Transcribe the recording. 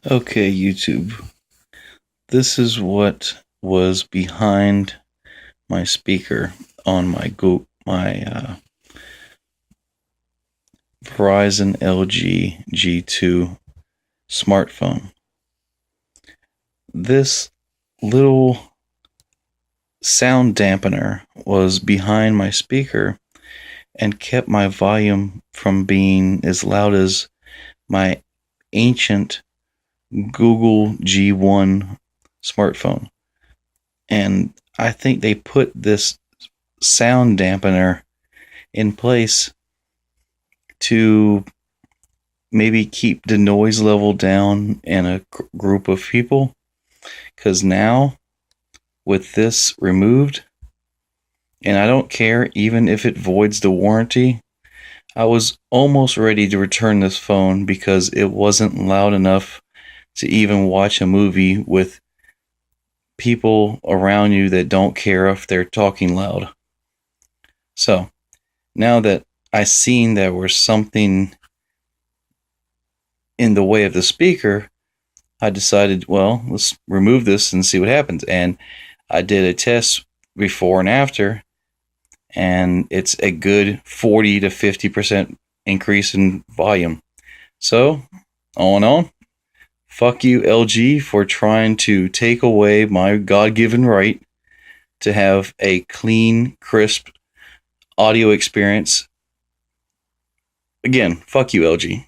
Okay, YouTube. This is what was behind my speaker on my Verizon LG G2 smartphone. This little sound dampener was behind my speaker and kept my volume from being as loud as my ancient Google G1 smartphone. And I think they put this sound dampener in place to maybe keep the noise level down in a group of people. Because now, with this removed, and I don't care even if it voids the warranty, I was almost ready to return this phone because it wasn't loud enough to even watch a movie with people around you that don't care if they're talking loud. So, now that I seen there was something in the way of the speaker, I decided, well, let's remove this and see what happens. And I did a test before and after, and it's a good 40 to 50% increase in volume. So, all in all, fuck you, LG, for trying to take away my God-given right to have a clean, crisp audio experience. Again, fuck you, LG.